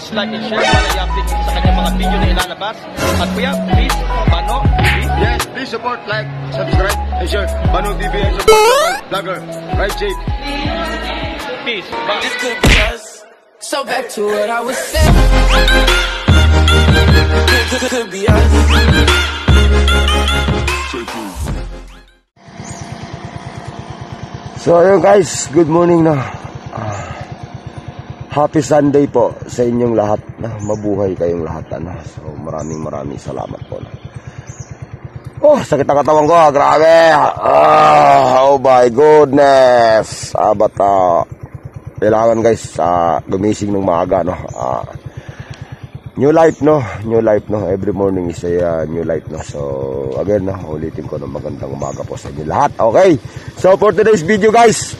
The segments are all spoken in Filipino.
please like and share para i-update sa kanyang mga video na ilalabas. At kuya, please, Bano TV. Yes, please support, like, subscribe, and share. Bano TV and support local vlogger. Right, Jake? Peace. This could be us. So back to what I was saying. Could be us. So ayun guys, good morning na. Happy Sunday po sa inyong lahat na mabuhay kayong lahat na. So maraming salamat po na. Oh, sakit ang katawan ko, grabe. Oh my goodness. Kailangan guys gumising ng maaga no. New life no, every morning is a new life no. So again no, ulitin ko na magandang umaga po sa inyo lahat. Okay, so for today's video guys,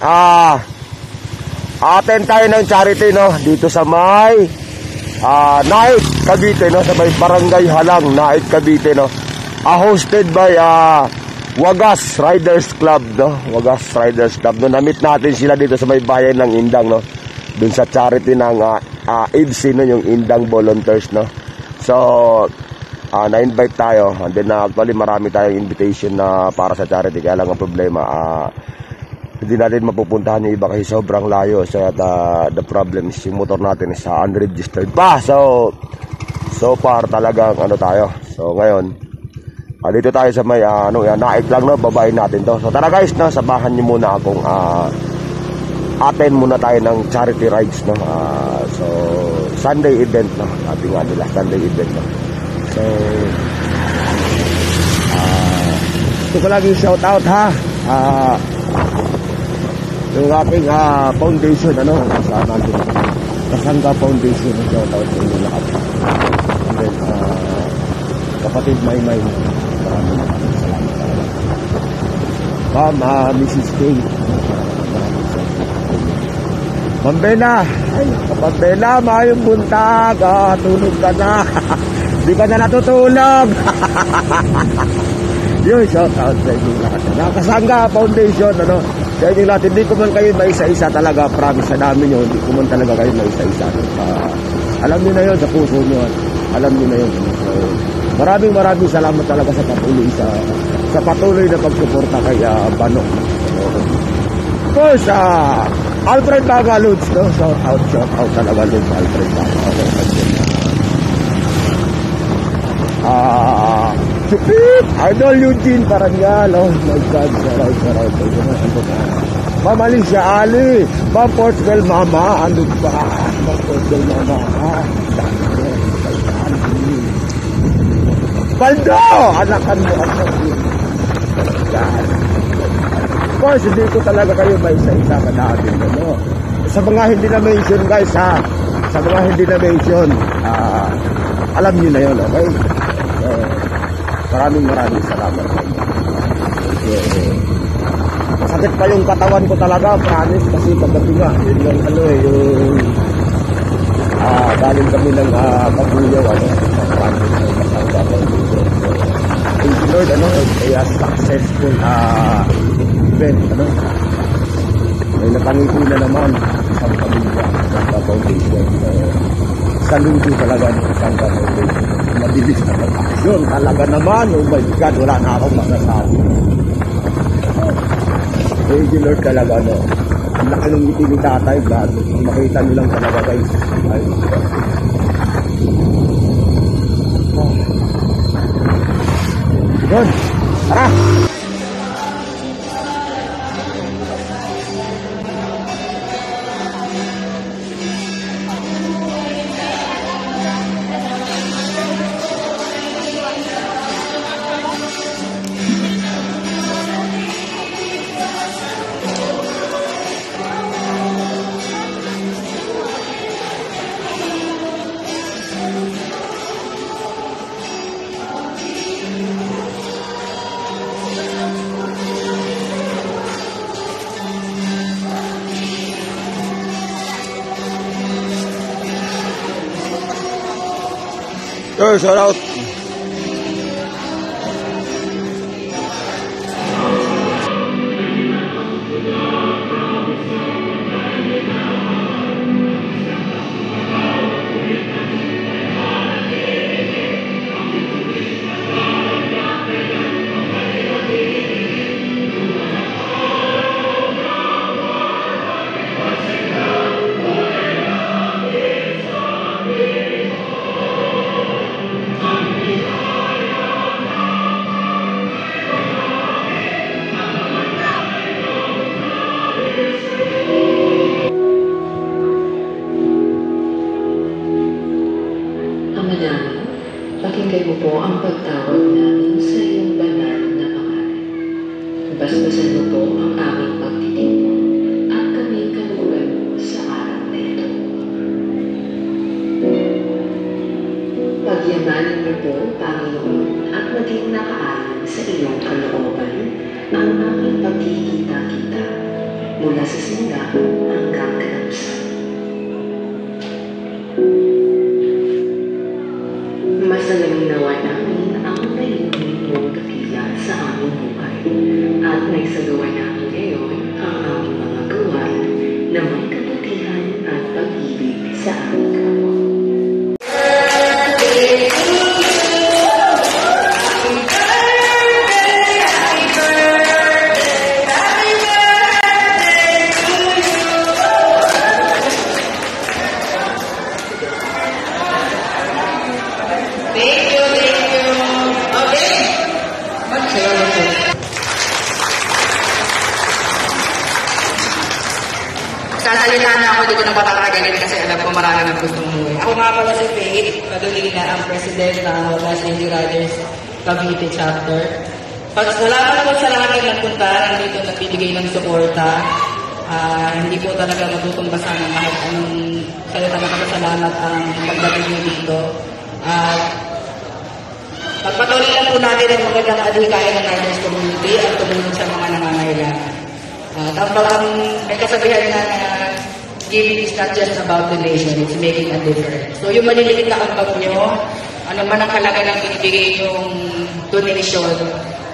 attend tayo ng charity no, dito sa may Naik, Cavite no, sa may Barangay Halang, Naik, Cavite no. Hosted by Wagas Riders Club no, Wagas Riders Club no. Na-meet natin sila dito sa may bayan ng Indang no, dun sa charity ng AIDSI no, yung Indang Volunteers no. So na-invite tayo, and then actually marami tayong invitation na para sa charity, kaya lang ang problema hindi natin mapupuntahan yung iba kasi sobrang layo. So the problem is yung motor natin is unregistered pa. So far talagang tayo. So ngayon dito tayo sa may Naik lang no, babayin natin to. So tara guys no, sabahan niyo muna akong attend muna tayo ng charity rides no. So Sunday event no, ating nila Sunday event no. So ito ko lagi shout out ha, yung aking foundation sa natin Kasangga Foundation, shout out sa inyo lahat. And then kapatid Maymay, maraming salamat Ma'am Mrs. King, Ma'am Bena, ay kapag Bena, mayong buntag, tulog ka na. Di ka na natutulog. Yun, shout out sa inyo lahat. Kasangga Foundation, sa inyo lahat. Hindi ko man kayo maisa-isa talaga, promise sa namin yun, hindi ko man talaga kayo maisa-isa. Alam niyo na yun sa puso niyo, alam niyo na yun. So, maraming salamat talaga sa patuloy na pagsuporta kay Bano. Of course, Alfred Baga Lods, no? Shout out talaga Lods, Alfred Baga. Idol Eugene Parangal, oh my God, sarap. Ma'am Alicia Ali, Ma'am Portugal Mama, ano ba? Ma'am Portugal Mama, Baldo! Anakan mo ako. Yan. Of course, hindi ko talaga kayo may isa-isa ka natin. Sa mga hindi na mention guys ha. Sa mga hindi na mention, alam nyo na yun, okay? Maraming salamat. Masakit pa yung katawan ko talaga, promise. Kasi pagdating nga, yun yung yung galing kami ng Pagulyaw, thank you Lord, kaya successful event, may napangiti na naman isang pamilya, isang foundation. Saludo talaga ng isang foundation, mabilis na pag-aksyon talaga naman. Oh my God, wala na akong masasabi. Thank you Lord talaga ang laki ng ngiti ni tatay, bago makita nilang talaga guys. Ay, yun, tara! Shout out. nakaayon sa iyong kalooban ang aming pagkikita-kita mula sa simula hanggang katapusan. Masalaming nawa namin ang naiunin mong dakila sa aming buhay at naisagawa namin ngayon ang aming mga gawain na may kabutihan at pag-ibig sa aming kapwa. Sasalita na ako dito ng patatagalin kasi alam ko marami ng gustong umuwi. Ako nga pala si Faith Padulina, ang president ng Wagas Lady Riders Cavite Chapter. Salamat po sa lahat ng nagpunta, nandito nagbibigay ng suporta. Hindi po talaga matutumbasan ng kahit anong salita na kasalamat ang pagdating nyo dito. Pagpatuloy lang po natin ang magandang adhikain ng Riders Community at tumulong sa mga nangangailangan. May kasabihan na giving is not just about donation, it's making a difference. So yung maliliit na ambag nyo, ano man ang halaga ng binibigay yung donation,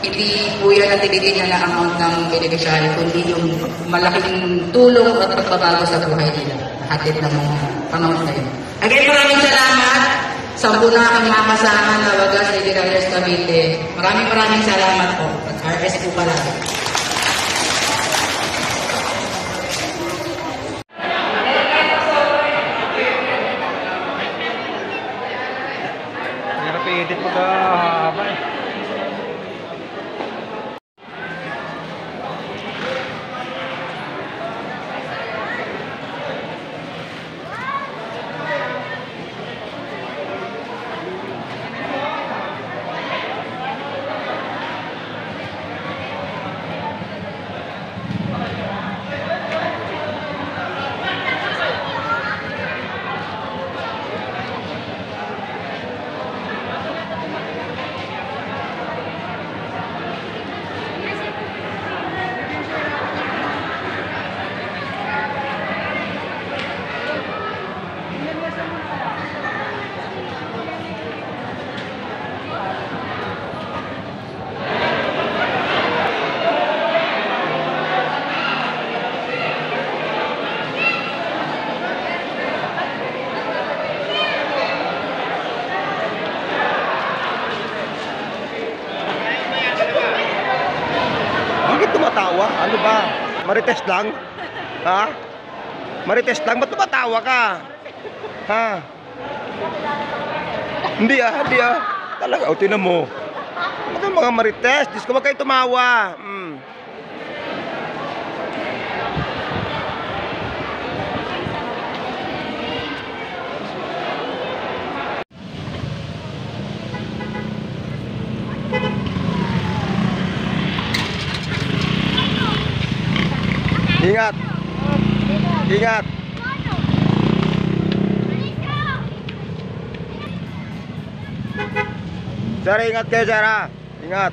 hindi po yan ang tinitingnan na amount ng beneficiary, kundi yung malaking tulong at pagbabago sa buhay nila. Hatid ng mga amount na yun. Again, maraming salamat. 10 na aking mga kasama na Wagas Lady Riders Cavite. Maraming salamat po. At RS po pala. Hirap i-edit pag haba eh. Bakit tumatawa? Ano ba? Marites lang? Ha? Marites lang? Ba't tumatawa ka? Ha? Hindi ah. Talaga, o tinan mo. Ano mga marites? Diyos ko, wag kayo tumawa. Ingat. Ingat. Sir, ingat kayo, sir, ha? Ingat.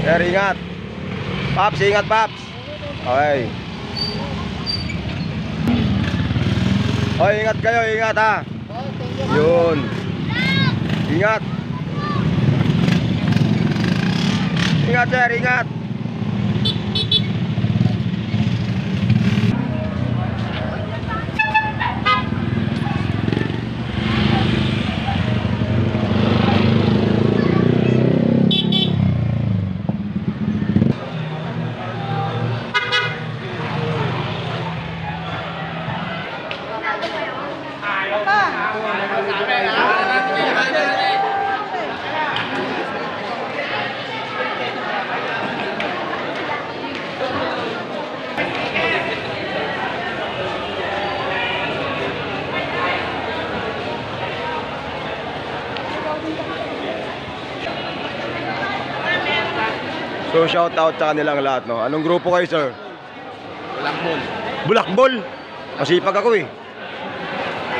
Sir, ingat. Paps, ingat, Paps. Okay. Oh, ingat kayo, ingat, ha? Yun. Ingat. Ingat, sir, ingat. So shout out sa kanilang lahat, no? Anong grupo kayo, sir? Bulakbol. Bulakbol. Masipag ako eh.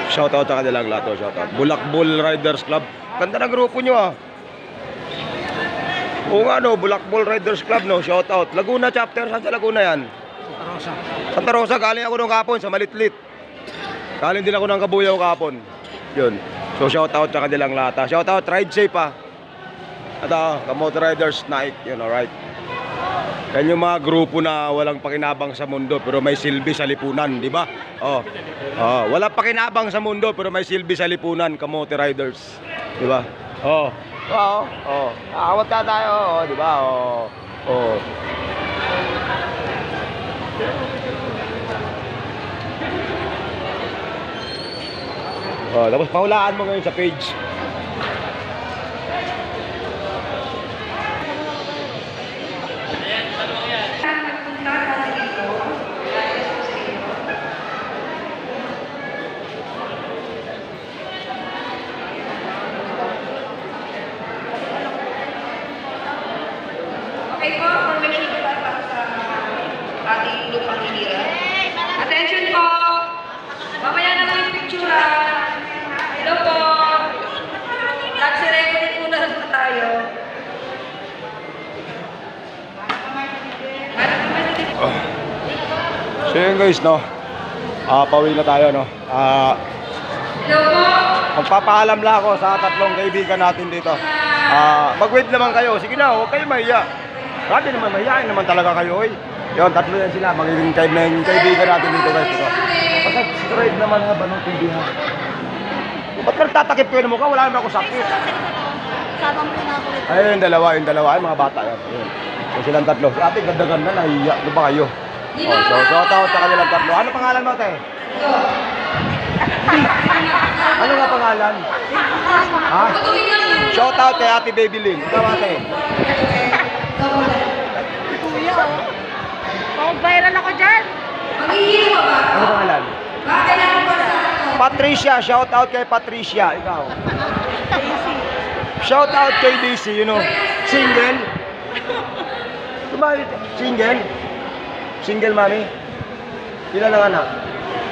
Shout out sa kanilang lahat, no? Shout out. Bulakbol Riders Club. Ganda ng grupo nyo, ah. Oo nga no, Bulakbol Riders Club no, shout out. Laguna chapter, saan sa Laguna yan? Santa Rosa, galing ako nung kapon sa Malitlit. Galing din ako ng Kabuyaw kapon. Yun. So shout out sa kanilang lahat. Shout out, ride safe ha. At Kamote Riders Night, yun, alright. Yan yung mga grupo na walang pakinabang sa mundo pero may silbi sa lipunan, di ba? Oh. Oh, walang pakinabang sa mundo pero may silbi sa lipunan, Kamote Riders. Di ba? Oh. Oo. Oh. Awat ka tayo, oh, di ba? Oh. Oh. Oh, tapos pahulaan mo ngayon sa page. Okay po, formation po tayo para sa ating lupang hinira. Attention po! Mamaya na po yung picture. Hello po! Nag-ceremony po na tayo. So yun guys, no? Pauwi na tayo, no? Hello po! Magpapaalam lang ako sa tatlong kaibigan natin dito. Mag-wave naman kayo. Sige na, huwag kayo mahiya. Grabe naman, mahihain naman talaga kayo, eh. Yun, tatlo yan sila. Magiging kaibigan natin dito, guys. Pasag-subscribe naman ha, Banong TV ha. Ba't nagtatakip kayo ng mukha? Wala naman ako sakit. Ayun, yung dalawa. Ay, mga bata yan. Ayun. So, silang tatlo. Si ate, ganda-ganda, nahiya. Ano ba kayo? Oh, so, shout out sa kanilang tatlo. Ano pangalan mo, ate? Ano nga pangalan? Ha? Shout out kay Ate Baby Lynn. Ikaw, ate. Kuya, oh. Viral ako dyan. Ano pangalan? Patricia. Shout out kay Patricia. Ikaw. Shout out kay Daisy. You know, single. Single? Single, mami? Ilan lang anak?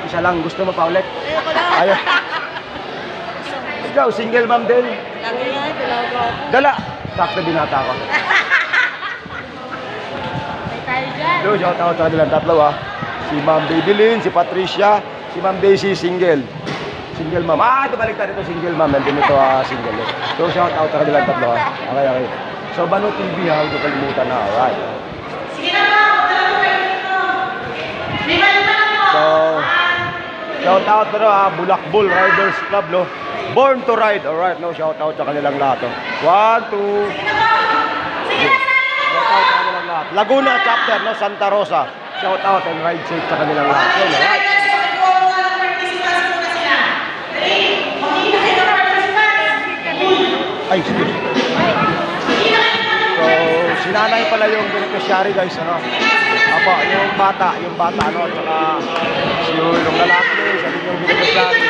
Isa lang. Gusto mo pa ulit? Ayoko na. Ayaw. Ikaw, single mom din? Lagi nga, dalawa ko. Dala. Sakto binata ko. May tayo dyan. So, shout out sa kanilang tatlo ha. Si Ma'am Baby Lynn, si Patricia, si Ma'am Daisy, single. Single mom. Ito baliktad ito, single mom. Nandun ito single. So, shout out sa kanilang tatlo ha. Okay. So, Banong TV ha. Huwag ko kalimutan na. Alright. Sige na po! So, shout out na Bulakbol Riders Club, no? Born to Ride. Alright, no? Shout out sa kanilang lahat. 1, 2. Shout out sa kanilang lahat. Laguna chapter, no? Santa Rosa. Shout out and ride safe sa kanilang lahat. Yun, alright. Ay, excuse. So, sinanay pala yung beneficiary, guys, ano? Apo, yung bata, ano? At saka, yung lalaki, sabi yung beneficiary.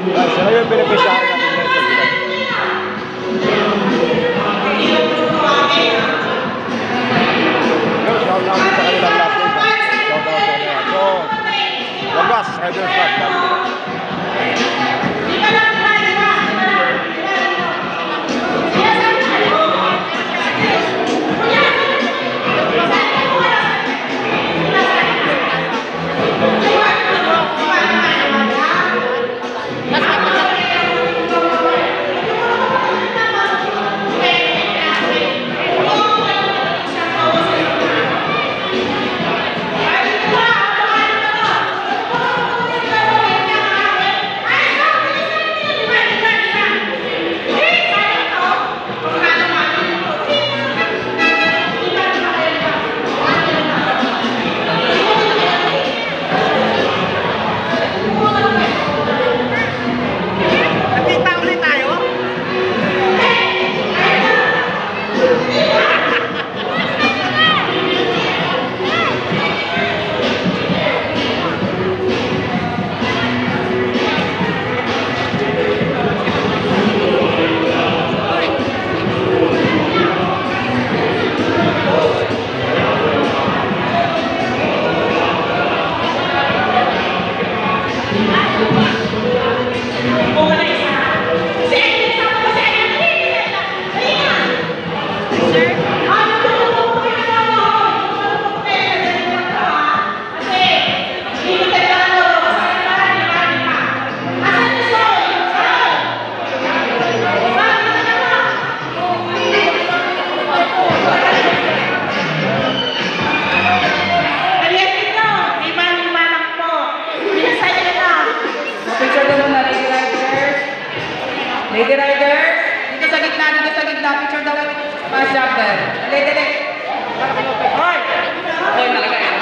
So, sila yung beneficiary natin ngayon. Shout out sa kanilang lahat. Shout out sa kanilang. So, Wagas, Riders Club. Lady Riders, dito sa gitna, picture daw. Pass job there. Dali. Hoy! Hoy, malagay.